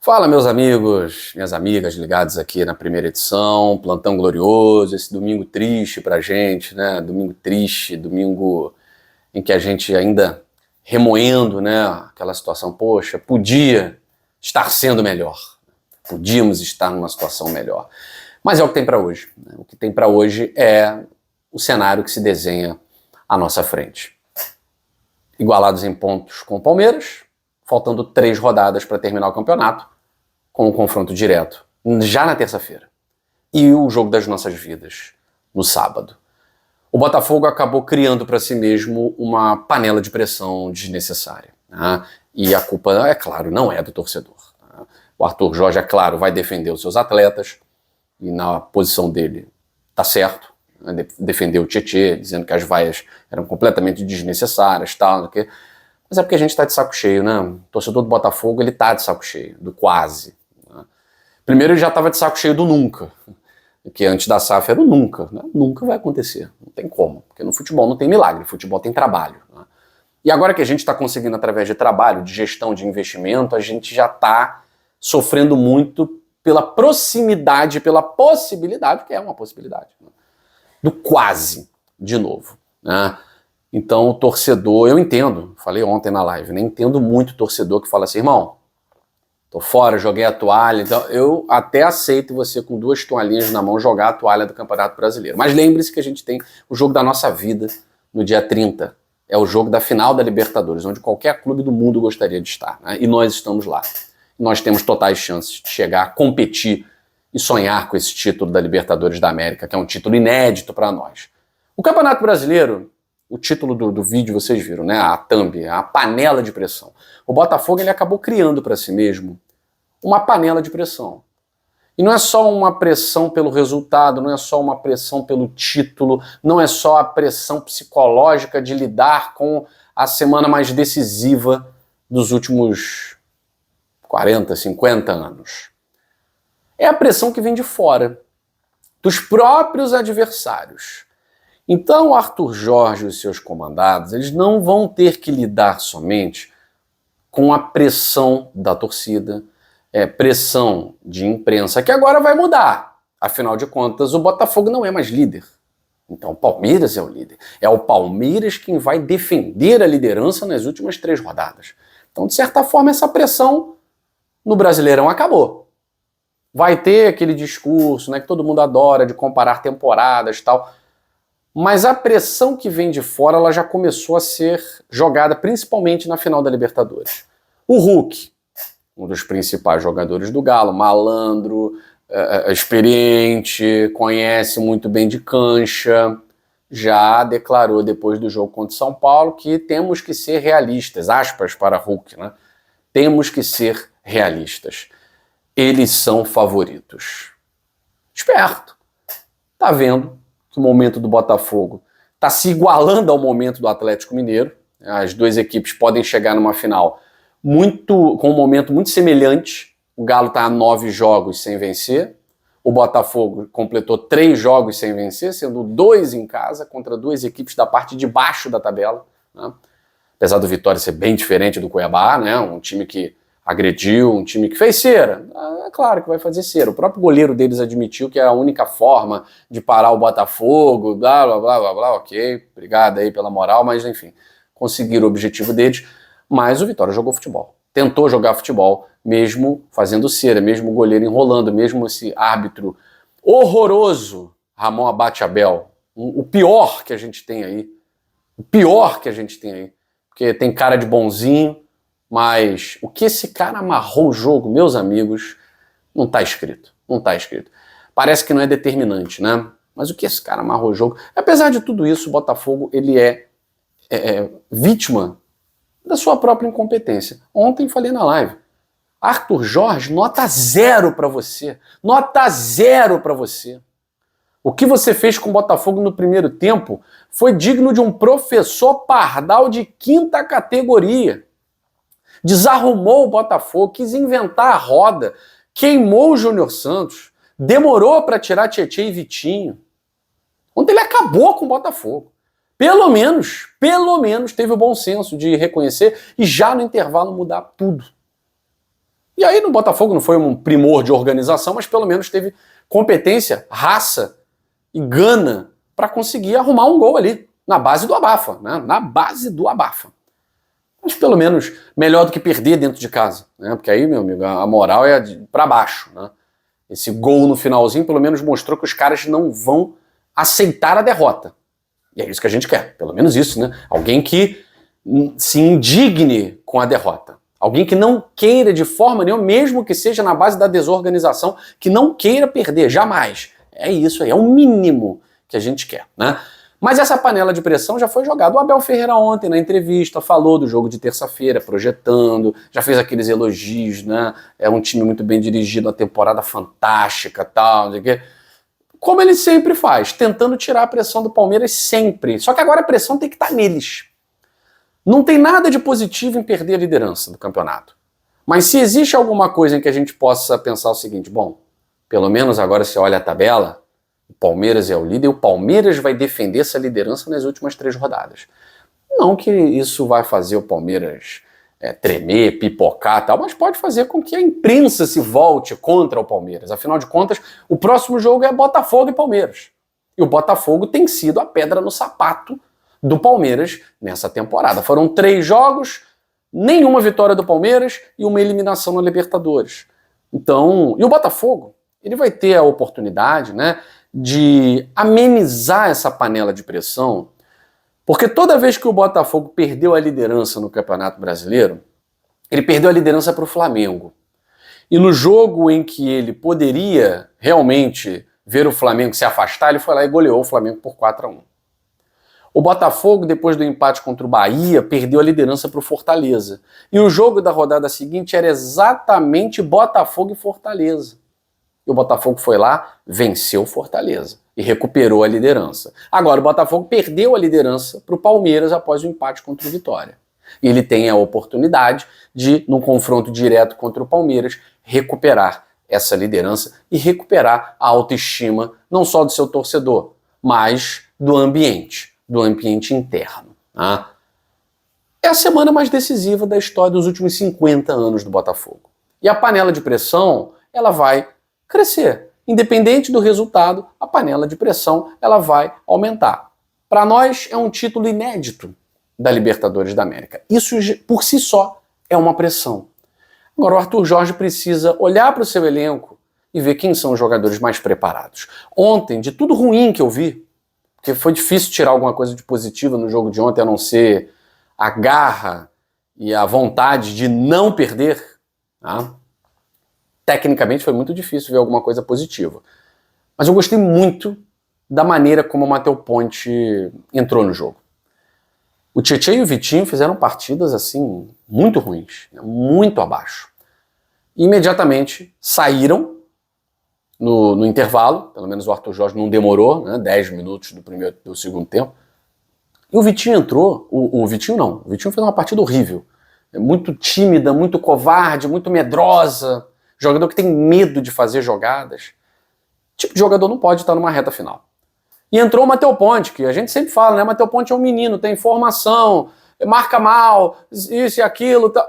Fala, meus amigos, minhas amigas ligados aqui na primeira edição, plantão glorioso, esse domingo triste pra gente, né? Domingo triste, domingo em que a gente ainda remoendo, né? Aquela situação, poxa, podia estar sendo melhor, podíamos estar numa situação melhor. Mas é o que tem pra hoje, né? O que tem pra hoje é o cenário que se desenha à nossa frente. Igualados em pontos com o Palmeiras, faltando 3 rodadas para terminar o campeonato, com o confronto direto, já na terça-feira. E o jogo das nossas vidas, no sábado. O Botafogo acabou criando para si mesmo uma panela de pressão desnecessária, né? E a culpa, é claro, não é do torcedor, né? O Arthur Jorge, é claro, vai defender os seus atletas, e na posição dele tá certo, né? Defendeu o Tietê, dizendo que as vaias eram completamente desnecessárias, tal, que... Mas é porque a gente tá de saco cheio, né? O torcedor do Botafogo, ele tá de saco cheio, do quase. Primeiro ele já estava de saco cheio do nunca, que antes da SAF era o nunca, né? Nunca vai acontecer, não tem como, porque no futebol não tem milagre, futebol tem trabalho, né? E agora que a gente está conseguindo através de trabalho, de gestão de investimento, a gente já está sofrendo muito pela proximidade, pela possibilidade, que é uma possibilidade, né? Do quase, de novo, né? Então o torcedor, eu entendo, falei ontem na live, né? Entendo muito o torcedor que fala assim, irmão, tô fora, joguei a toalha, então eu até aceito você com 2 toalhinhas na mão jogar a toalha do Campeonato Brasileiro. Mas lembre-se que a gente tem o jogo da nossa vida no dia 30. É o jogo da final da Libertadores, onde qualquer clube do mundo gostaria de estar, né? E nós estamos lá. Nós temos totais chances de chegar, competir e sonhar com esse título da Libertadores da América, que é um título inédito para nós. O Campeonato Brasileiro, o título do vídeo vocês viram, né? A thumb, a panela de pressão. O Botafogo ele acabou criando para si mesmo uma panela de pressão. E não é só uma pressão pelo resultado, não é só uma pressão pelo título, não é só a pressão psicológica de lidar com a semana mais decisiva dos últimos 40, 50 anos. É a pressão que vem de fora, dos próprios adversários. Então o Arthur Jorge e os seus comandados, eles não vão ter que lidar somente com a pressão da torcida, pressão de imprensa, que agora vai mudar. Afinal de contas, o Botafogo não é mais líder. Então o Palmeiras é o líder. É o Palmeiras quem vai defender a liderança nas últimas 3 rodadas. Então, de certa forma, essa pressão no Brasileirão acabou. Vai ter aquele discurso, né, que todo mundo adora, de comparar temporadas e tal. Mas a pressão que vem de fora, ela já começou a ser jogada principalmente na final da Libertadores. O Hulk, um dos principais jogadores do Galo, malandro, experiente, conhece muito bem de cancha, já declarou depois do jogo contra o São Paulo que temos que ser realistas, aspas para Hulk, né? Temos que ser realistas. Eles são favoritos. Esperto. Tá vendo que o momento do Botafogo está se igualando ao momento do Atlético Mineiro. As 2 equipes podem chegar numa final com um momento muito semelhante. O Galo está a 9 jogos sem vencer. O Botafogo completou 3 jogos sem vencer, sendo 2 em casa contra 2 equipes da parte de baixo da tabela, né? Apesar do Vitória ser bem diferente do Cuiabá, né? Um time que agrediu, um time que fez cera. É claro que vai fazer cera. O próprio goleiro deles admitiu que é a única forma de parar o Botafogo, blá, blá, blá, blá, blá, ok, obrigado aí pela moral, mas enfim, conseguiram o objetivo deles. Mas o Vitória jogou futebol. Tentou jogar futebol, mesmo fazendo cera, mesmo o goleiro enrolando, mesmo esse árbitro horroroso, Ramon Abate-Abel, o pior que a gente tem aí. O pior que a gente tem aí. Porque tem cara de bonzinho, mas o que esse cara amarrou o jogo, meus amigos, não tá escrito. Não tá escrito. Parece que não é determinante, né? Mas o que esse cara amarrou o jogo... Apesar de tudo isso, o Botafogo ele é vítima da sua própria incompetência. Ontem falei na live. Arthur Jorge, nota 0 para você. Nota 0 para você. O que você fez com o Botafogo no primeiro tempo foi digno de um professor pardal de 5ª categoria. Desarrumou o Botafogo, quis inventar a roda, queimou o Júnior Santos, demorou para tirar Tietê e Vitinho. Ontem ele acabou com o Botafogo. Pelo menos teve o bom senso de reconhecer e já no intervalo mudar tudo. E aí no Botafogo não foi um primor de organização, mas pelo menos teve competência, raça e gana para conseguir arrumar um gol ali, na base do abafa, né? Na base do abafa. Mas pelo menos melhor do que perder dentro de casa, né? Porque aí, meu amigo, a moral é para baixo, né? Esse gol no finalzinho pelo menos mostrou que os caras não vão aceitar a derrota. E é isso que a gente quer, pelo menos isso, né? Alguém que se indigne com a derrota. Alguém que não queira de forma nenhuma, mesmo que seja na base da desorganização, que não queira perder, jamais. É isso aí, é o mínimo que a gente quer, né? Mas essa panela de pressão já foi jogada. O Abel Ferreira ontem na entrevista falou do jogo de terça-feira, projetando, já fez aqueles elogios, né? É um time muito bem dirigido, uma temporada fantástica, tal, não sei o quê. Como ele sempre faz, tentando tirar a pressão do Palmeiras sempre. Só que agora a pressão tem que estar neles. Não tem nada de positivo em perder a liderança do campeonato. Mas se existe alguma coisa em que a gente possa pensar o seguinte, bom, pelo menos agora você olha a tabela, o Palmeiras é o líder e o Palmeiras vai defender essa liderança nas últimas 3 rodadas. Não que isso vai fazer o Palmeiras tremer, pipocar e tal, mas pode fazer com que a imprensa se volte contra o Palmeiras. Afinal de contas, o próximo jogo é Botafogo e Palmeiras. E o Botafogo tem sido a pedra no sapato do Palmeiras nessa temporada. Foram 3 jogos, nenhuma vitória do Palmeiras e uma eliminação na Libertadores. Então, e o Botafogo, ele vai ter a oportunidade, né, de amenizar essa panela de pressão, porque toda vez que o Botafogo perdeu a liderança no Campeonato Brasileiro, ele perdeu a liderança para o Flamengo. E no jogo em que ele poderia realmente ver o Flamengo se afastar, ele foi lá e goleou o Flamengo por 4-1. O Botafogo, depois do empate contra o Bahia, perdeu a liderança para o Fortaleza. E o jogo da rodada seguinte era exatamente Botafogo e Fortaleza. E o Botafogo foi lá, venceu o Fortaleza e recuperou a liderança. Agora o Botafogo perdeu a liderança para o Palmeiras após o empate contra o Vitória. E ele tem a oportunidade de, num confronto direto contra o Palmeiras, recuperar essa liderança e recuperar a autoestima não só do seu torcedor, mas do ambiente interno. Tá? É a semana mais decisiva da história dos últimos 50 anos do Botafogo. E a panela de pressão, ela vai crescer. Independente do resultado, a panela de pressão ela vai aumentar. Para nós é um título inédito da Libertadores da América. Isso por si só é uma pressão. Agora o Arthur Jorge precisa olhar para o seu elenco e ver quem são os jogadores mais preparados. Ontem, de tudo ruim que eu vi, porque foi difícil tirar alguma coisa de positiva no jogo de ontem, a não ser a garra e a vontade de não perder, tá? Tecnicamente foi muito difícil ver alguma coisa positiva. Mas eu gostei muito da maneira como o Matheus Ponte entrou no jogo. O Tietê e o Vitinho fizeram partidas assim muito ruins, muito abaixo. E imediatamente saíram no intervalo, pelo menos o Arthur Jorge não demorou, né, 10 minutos do segundo tempo. E o Vitinho entrou, o Vitinho não, o Vitinho fez uma partida horrível. Muito tímida, muito covarde, muito medrosa. Jogador que tem medo de fazer jogadas. Tipo de jogador não pode estar numa reta final. E entrou o Matheus Ponte, que a gente sempre fala, né? Matheus Ponte é um menino, tem informação, marca mal, isso e aquilo. Tá.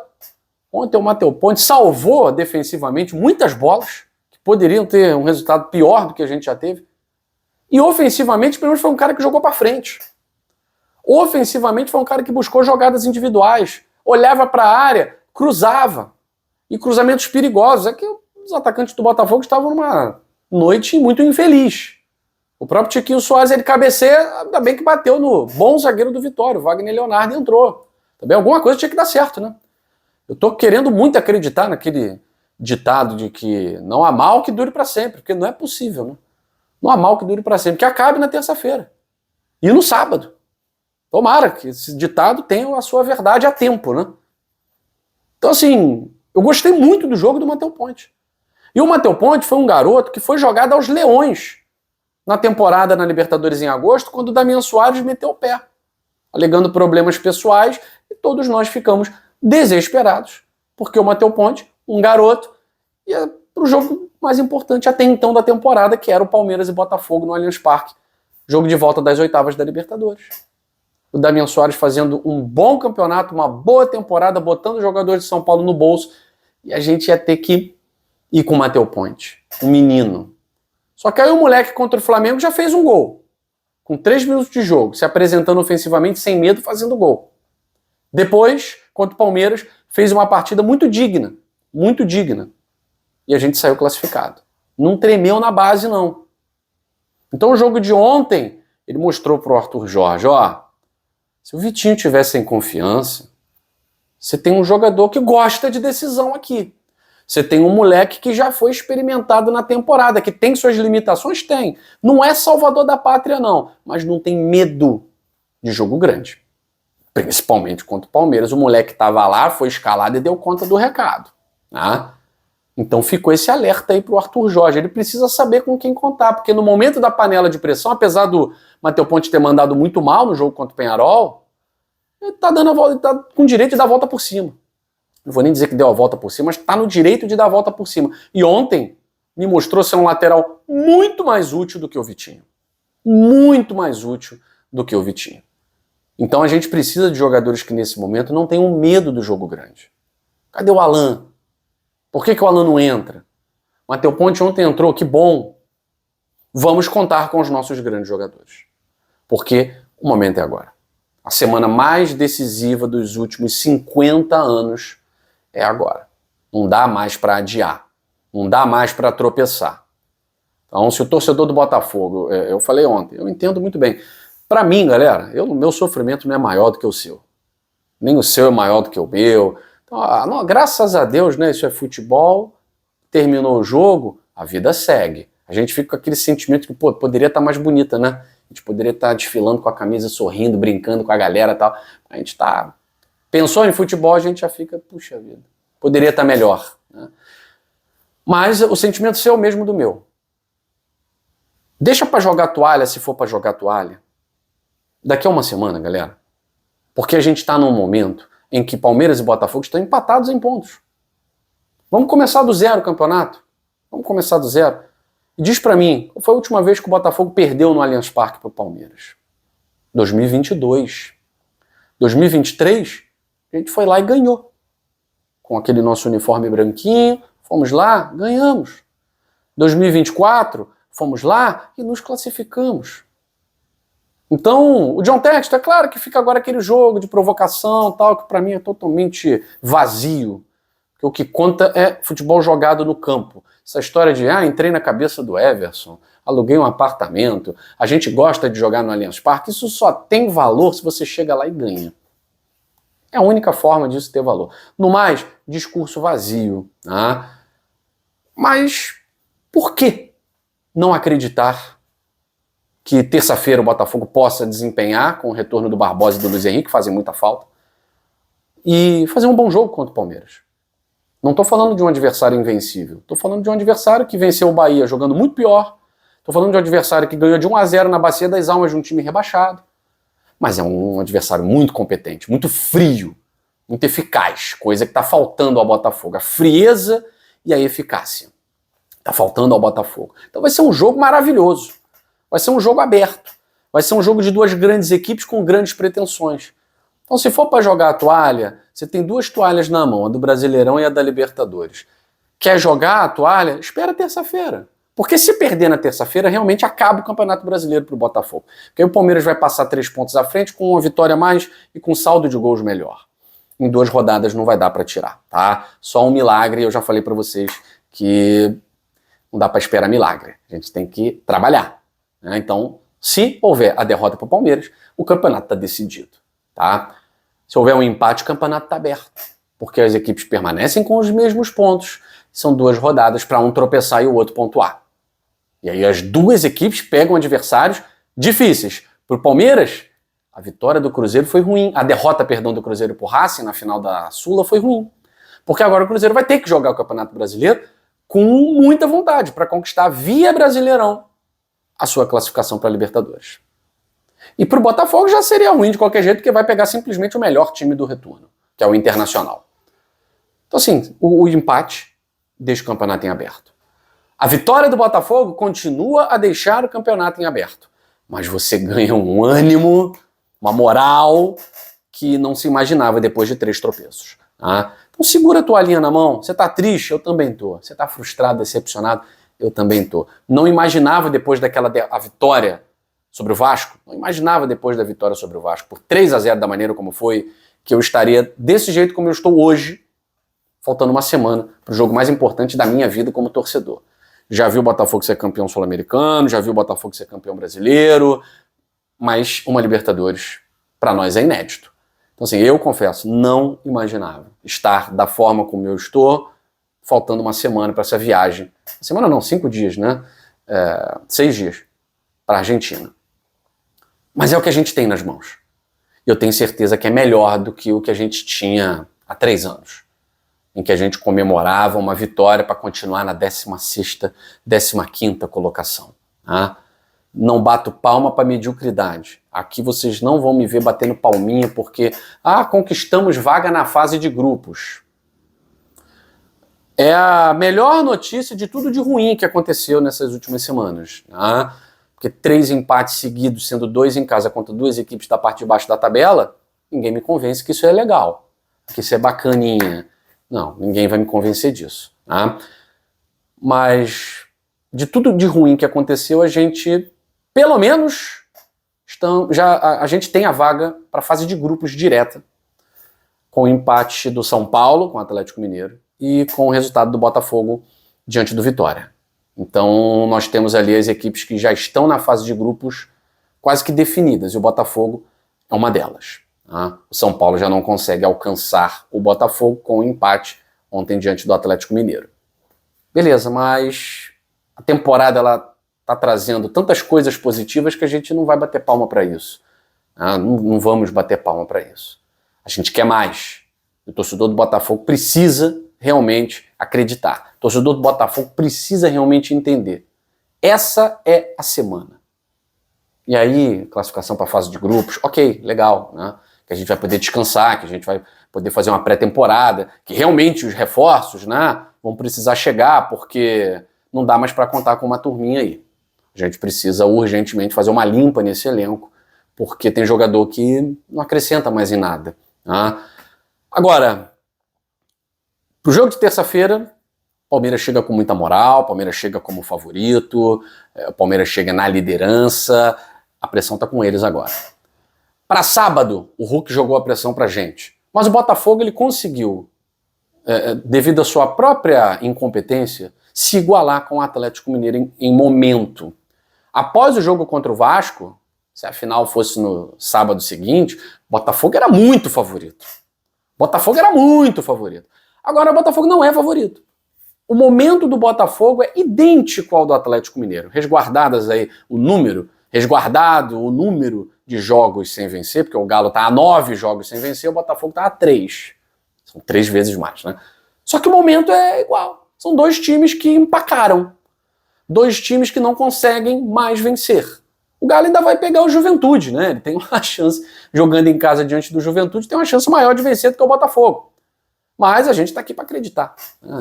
Ontem o Matheus Ponte salvou defensivamente muitas bolas, que poderiam ter um resultado pior do que a gente já teve. E ofensivamente, pelo menos foi um cara que jogou para frente. Ofensivamente foi um cara que buscou jogadas individuais, olhava para a área, cruzava. E cruzamentos perigosos. É que os atacantes do Botafogo estavam numa noite muito infeliz. O próprio Tiquinho Soares, ele cabeceia, ainda bem que bateu no bom zagueiro do Vitória, o Wagner Leonardo, e entrou. Também alguma coisa tinha que dar certo, né? Eu tô querendo muito acreditar naquele ditado de que não há mal que dure para sempre, porque não é possível, né? Não há mal que dure para sempre, que acabe na terça-feira. E no sábado. Tomara que esse ditado tenha a sua verdade a tempo, né? Então, assim, eu gostei muito do jogo do Matheus Ponte. E o Matheus Ponte foi um garoto que foi jogado aos leões na temporada na Libertadores em agosto, quando o Damian Soares meteu o pé, alegando problemas pessoais, e todos nós ficamos desesperados, porque o Matheus Ponte, um garoto, ia para o jogo mais importante até então da temporada, que era o Palmeiras e Botafogo no Allianz Parque, jogo de volta das oitavas da Libertadores. O Damian Soares fazendo um bom campeonato, uma boa temporada, botando os jogadores de São Paulo no bolso, e a gente ia ter que ir com o Matheus Ponte, um menino. Só que aí o moleque contra o Flamengo já fez um gol. Com 3 minutos de jogo, se apresentando ofensivamente, sem medo, fazendo gol. Depois, contra o Palmeiras, fez uma partida muito digna. Muito digna. E a gente saiu classificado. Não tremeu na base, não. Então o jogo de ontem, ele mostrou pro Arthur Jorge, ó, se o Vitinho tivesse sem confiança, você tem um jogador que gosta de decisão aqui. Você tem um moleque que já foi experimentado na temporada, que tem suas limitações? Tem. Não é salvador da pátria, não. Mas não tem medo de jogo grande. Principalmente contra o Palmeiras. O moleque estava lá, foi escalado e deu conta do recado. Né? Então ficou esse alerta aí pro Arthur Jorge. Ele precisa saber com quem contar, porque no momento da panela de pressão, apesar do Matheus Ponte ter mandado muito mal no jogo contra o Peñarol, ele tá dando a volta, ele tá com direito de dar a volta por cima. Não vou nem dizer que deu a volta por cima, mas tá no direito de dar a volta por cima. E ontem me mostrou ser um lateral muito mais útil do que o Vitinho. Muito mais útil do que o Vitinho. Então a gente precisa de jogadores que nesse momento não tenham medo do jogo grande. Cadê o Alan? Por que o Alan não entra? O Matheus Ponte ontem entrou, que bom. Vamos contar com os nossos grandes jogadores. Porque o momento é agora. A semana mais decisiva dos últimos 50 anos é agora. Não dá mais para adiar. Não dá mais para tropeçar. Então, se o torcedor do Botafogo, eu falei ontem, eu entendo muito bem. Para mim, galera, meu sofrimento não é maior do que o seu. Nem o seu é maior do que o meu. Então, graças a Deus, né, isso é futebol, terminou o jogo, a vida segue. A gente fica com aquele sentimento que, pô, poderia estar mais bonita, né? A gente poderia estar desfilando com a camisa, sorrindo, brincando com a galera e tal. A gente tá... Pensou em futebol, a gente já fica, puxa vida, poderia estar melhor. Né? Mas o sentimento seu é o mesmo do meu. Deixa para jogar toalha, se for para jogar toalha, daqui a uma semana, galera. Porque a gente está num momento em que Palmeiras e Botafogo estão empatados em pontos. Vamos começar do zero o campeonato? Vamos começar do zero. E diz para mim, qual foi a última vez que o Botafogo perdeu no Allianz Parque para o Palmeiras? 2022. 2023, a gente foi lá e ganhou. Com aquele nosso uniforme branquinho, fomos lá, ganhamos. 2024, fomos lá e nos classificamos. Então, o John Textor, é claro que fica agora aquele jogo de provocação tal, que para mim é totalmente vazio. Porque o que conta é futebol jogado no campo. Essa história de, entrei na cabeça do Everson, aluguei um apartamento, a gente gosta de jogar no Allianz Parque, isso só tem valor se você chega lá e ganha. É a única forma disso ter valor. No mais, discurso vazio. Né? Mas por que não acreditar que terça-feira o Botafogo possa desempenhar, com o retorno do Barbosa e do Luiz Henrique, que fazem muita falta, e fazer um bom jogo contra o Palmeiras? Não estou falando de um adversário invencível. Estou falando de um adversário que venceu o Bahia jogando muito pior. Estou falando de um adversário que ganhou de 1-0 na Bacia das Almas de um time rebaixado. Mas é um adversário muito competente, muito frio, muito eficaz. Coisa que está faltando ao Botafogo. A frieza e a eficácia. Está faltando ao Botafogo. Então vai ser um jogo maravilhoso. Vai ser um jogo aberto. Vai ser um jogo de duas grandes equipes com grandes pretensões. Então, se for para jogar a toalha, você tem duas toalhas na mão, a do Brasileirão e a da Libertadores. Quer jogar a toalha? Espera terça-feira. Porque se perder na terça-feira, realmente acaba o Campeonato Brasileiro para o Botafogo. Porque aí o Palmeiras vai passar 3 pontos à frente com uma vitória a mais e com saldo de gols melhor. Em 2 rodadas não vai dar para tirar, tá? Só um milagre, eu já falei para vocês que não dá para esperar milagre. A gente tem que trabalhar. Né? Então, se houver a derrota para o Palmeiras, o campeonato está decidido. Tá? Se houver um empate, o campeonato está aberto, porque as equipes permanecem com os mesmos pontos. São 2 rodadas para um tropeçar e o outro pontuar. E aí as duas equipes pegam adversários difíceis. Para o Palmeiras, a vitória do Cruzeiro foi ruim. A derrota, do Cruzeiro para o Racing na final da Sula foi ruim. Porque agora o Cruzeiro vai ter que jogar o Campeonato Brasileiro com muita vontade para conquistar via Brasileirão a sua classificação para a Libertadores. E para o Botafogo já seria ruim de qualquer jeito, porque vai pegar simplesmente o melhor time do retorno, que é o Internacional. Então, assim, o empate deixa o campeonato em aberto. A vitória do Botafogo continua a deixar o campeonato em aberto. Mas você ganha um ânimo, uma moral que não se imaginava depois de 3 tropeços. Tá? Então segura a toalhinha na mão. Você tá triste? Eu também tô. Você tá frustrado, decepcionado? Eu também tô. Não imaginava depois a vitória sobre o Vasco, não imaginava depois da vitória sobre o Vasco, por 3-0 da maneira como foi, que eu estaria desse jeito como eu estou hoje, faltando uma semana para o jogo mais importante da minha vida como torcedor. Já vi o Botafogo ser campeão sul-americano, já vi o Botafogo ser campeão brasileiro, mas uma Libertadores para nós é inédito. Então assim, eu confesso, não imaginava estar da forma como eu estou, faltando uma semana para essa viagem. Semana não, 5 dias, né? 6 dias para a Argentina. Mas é o que a gente tem nas mãos. Eu tenho certeza que é melhor do que o que a gente tinha há 3 anos, em que a gente comemorava uma vitória para continuar na 16ª, 15ª colocação. Tá? Não bato palma para mediocridade. Aqui vocês não vão me ver batendo palminha porque conquistamos vaga na fase de grupos. É a melhor notícia de tudo de ruim que aconteceu nessas últimas semanas. Tá? Porque 3 empates seguidos, sendo 2 em casa contra 2 equipes da parte de baixo da tabela, ninguém me convence que isso é legal, que isso é bacaninha. Não, ninguém vai me convencer disso. Tá? Mas de tudo de ruim que aconteceu, a gente, pelo menos, a gente tem a vaga para a fase de grupos direta, com o empate do São Paulo, com o Atlético Mineiro, e com o resultado do Botafogo diante do Vitória. Então nós temos ali as equipes que já estão na fase de grupos quase que definidas, e o Botafogo é uma delas. Tá? O São Paulo já não consegue alcançar o Botafogo com o empate ontem diante do Atlético Mineiro. Beleza, mas a temporada ela está trazendo tantas coisas positivas que a gente não vai bater palma para isso. Tá? Não vamos bater palma para isso. A gente quer mais. O torcedor do Botafogo precisa realmente acreditar. O torcedor do Botafogo precisa realmente entender. Essa é a semana. E aí, classificação para a fase de grupos, ok, legal, né? Que a gente vai poder descansar, que a gente vai poder fazer uma pré-temporada, que realmente os reforços, né, vão precisar chegar, porque não dá mais para contar com uma turminha aí. A gente precisa urgentemente fazer uma limpa nesse elenco, porque tem jogador que não acrescenta mais em nada. Né? Agora, pro jogo de terça-feira, Palmeiras chega com muita moral, Palmeiras chega como favorito, Palmeiras chega na liderança, a pressão tá com eles agora. Para sábado, o Hulk jogou a pressão pra gente, mas o Botafogo ele conseguiu, devido à sua própria incompetência, se igualar com o Atlético Mineiro em momento. Após o jogo contra o Vasco, se a final fosse no sábado seguinte, o Botafogo era muito favorito. Botafogo era muito favorito. Agora o Botafogo não é favorito. O momento do Botafogo é idêntico ao do Atlético Mineiro. Resguardado o número de jogos sem vencer, porque o Galo está a 9 jogos sem vencer, o Botafogo está a 3. São 3 vezes mais, né? Só que o momento é igual. São 2 times que empacaram. 2 times que não conseguem mais vencer. O Galo ainda vai pegar o Juventude, né? Ele tem uma chance, jogando em casa diante do Juventude, tem uma chance maior de vencer do que o Botafogo. Mas a gente tá aqui para acreditar.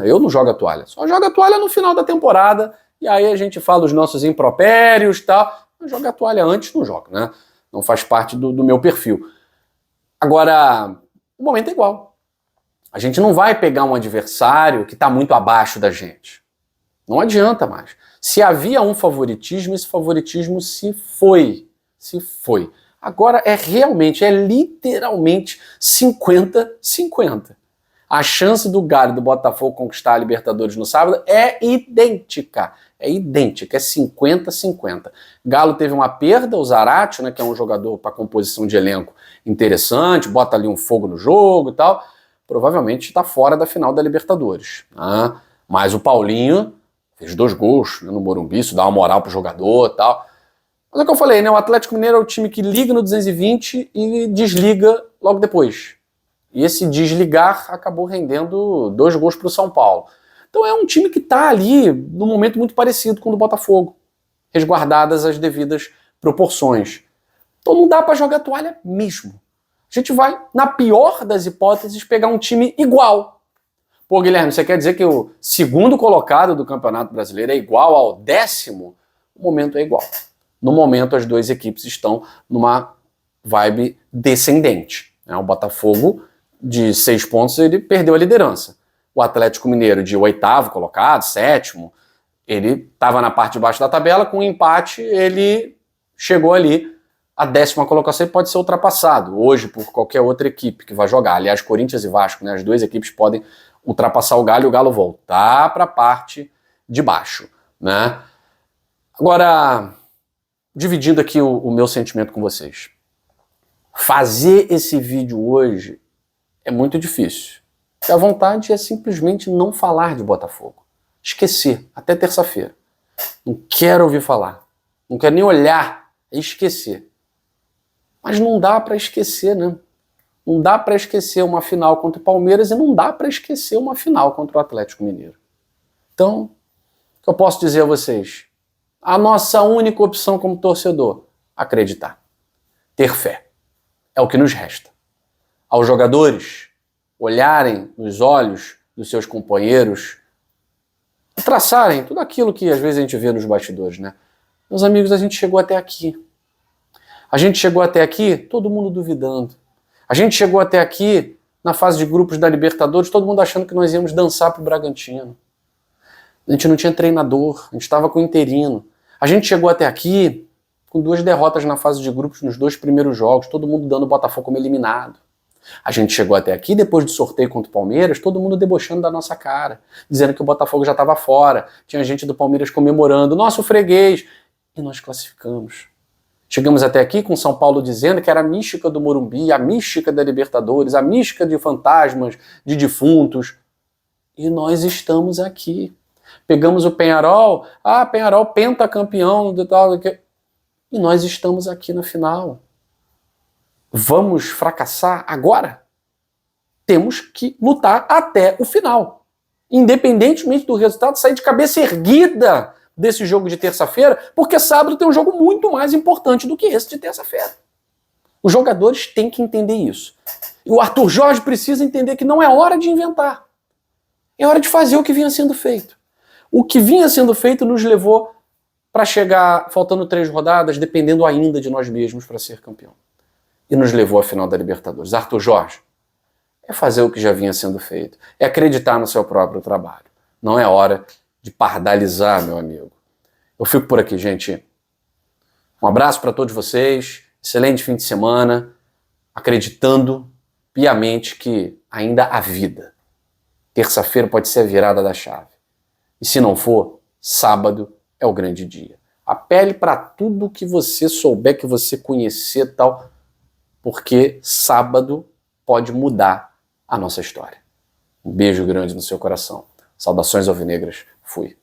Eu não jogo a toalha. Só jogo a toalha no final da temporada, e aí a gente fala os nossos impropérios e tal. Mas joga a toalha antes, não joga, né? Não faz parte do meu perfil. Agora, o momento é igual. A gente não vai pegar um adversário que está muito abaixo da gente. Não adianta mais. Se havia um favoritismo, esse favoritismo se foi. Se foi. Agora é literalmente 50-50. A chance do Galo e do Botafogo conquistar a Libertadores no sábado é idêntica. É idêntica, é 50-50. Galo teve uma perda, o Zarate, né, que é um jogador para composição de elenco interessante, bota ali um fogo no jogo e tal, provavelmente está fora da final da Libertadores. Né? Mas o Paulinho fez 2 gols, né, no Morumbi, isso dá uma moral pro jogador e tal. Mas é o que eu falei, né, o Atlético Mineiro é o time que liga no 220 e desliga logo depois. E esse desligar acabou rendendo 2 gols para o São Paulo. Então é um time que está ali num momento muito parecido com o do Botafogo, resguardadas as devidas proporções. Então não dá para jogar toalha mesmo. A gente vai, na pior das hipóteses, pegar um time igual. Pô, Guilherme, você quer dizer que o 2º colocado do Campeonato Brasileiro é igual ao 10º? O momento é igual. No momento, as 2 equipes estão numa vibe descendente. O Botafogo de 6 pontos, ele perdeu a liderança. O Atlético Mineiro, de 8º colocado, 7º, ele estava na parte de baixo da tabela, com um empate ele chegou ali. A 10ª colocação pode ser ultrapassado hoje por qualquer outra equipe que vai jogar. Aliás, Corinthians e Vasco, né, as duas equipes podem ultrapassar o Galo e o Galo voltar para a parte de baixo, né? Agora, dividindo aqui o meu sentimento com vocês. Fazer esse vídeo hoje é muito difícil. E a vontade é simplesmente não falar de Botafogo. Esquecer, até terça-feira. Não quero ouvir falar. Não quero nem olhar, é esquecer. Mas não dá para esquecer, né? Não dá para esquecer uma final contra o Palmeiras e não dá para esquecer uma final contra o Atlético Mineiro. Então, o que eu posso dizer a vocês? A nossa única opção como torcedor, acreditar. Ter fé. É o que nos resta. Aos jogadores olharem nos olhos dos seus companheiros e traçarem tudo aquilo que às vezes a gente vê nos bastidores, né? Meus amigos, a gente chegou até aqui. A gente chegou até aqui, todo mundo duvidando. A gente chegou até aqui, na fase de grupos da Libertadores, todo mundo achando que nós íamos dançar pro Bragantino. A gente não tinha treinador, a gente estava com interino. A gente chegou até aqui com 2 derrotas na fase de grupos nos 2 primeiros jogos, todo mundo dando o Botafogo como eliminado. A gente chegou até aqui, depois do sorteio contra o Palmeiras, todo mundo debochando da nossa cara, dizendo que o Botafogo já estava fora. Tinha gente do Palmeiras comemorando, nosso freguês. E nós classificamos. Chegamos até aqui com São Paulo dizendo que era a mística do Morumbi, a mística da Libertadores, a mística de fantasmas, de defuntos. E nós estamos aqui. Pegamos o Peñarol, Peñarol pentacampeão, e nós estamos aqui na final. Vamos fracassar agora? Temos que lutar até o final. Independentemente do resultado, sair de cabeça erguida desse jogo de terça-feira, porque sábado tem um jogo muito mais importante do que esse de terça-feira. Os jogadores têm que entender isso. E o Arthur Jorge precisa entender que não é hora de inventar. É hora de fazer o que vinha sendo feito. O que vinha sendo feito nos levou para chegar, faltando 3 rodadas, dependendo ainda de nós mesmos para ser campeão. E nos levou à final da Libertadores. Arthur Jorge, é fazer o que já vinha sendo feito. É acreditar no seu próprio trabalho. Não é hora de pardalizar, meu amigo. Eu fico por aqui, gente. Um abraço para todos vocês. Excelente fim de semana. Acreditando piamente que ainda há vida. Terça-feira pode ser a virada da chave. E se não for, sábado é o grande dia. Apele para tudo que você souber, que você conhecer e tal, porque sábado pode mudar a nossa história. Um beijo grande no seu coração. Saudações alvinegras. Fui.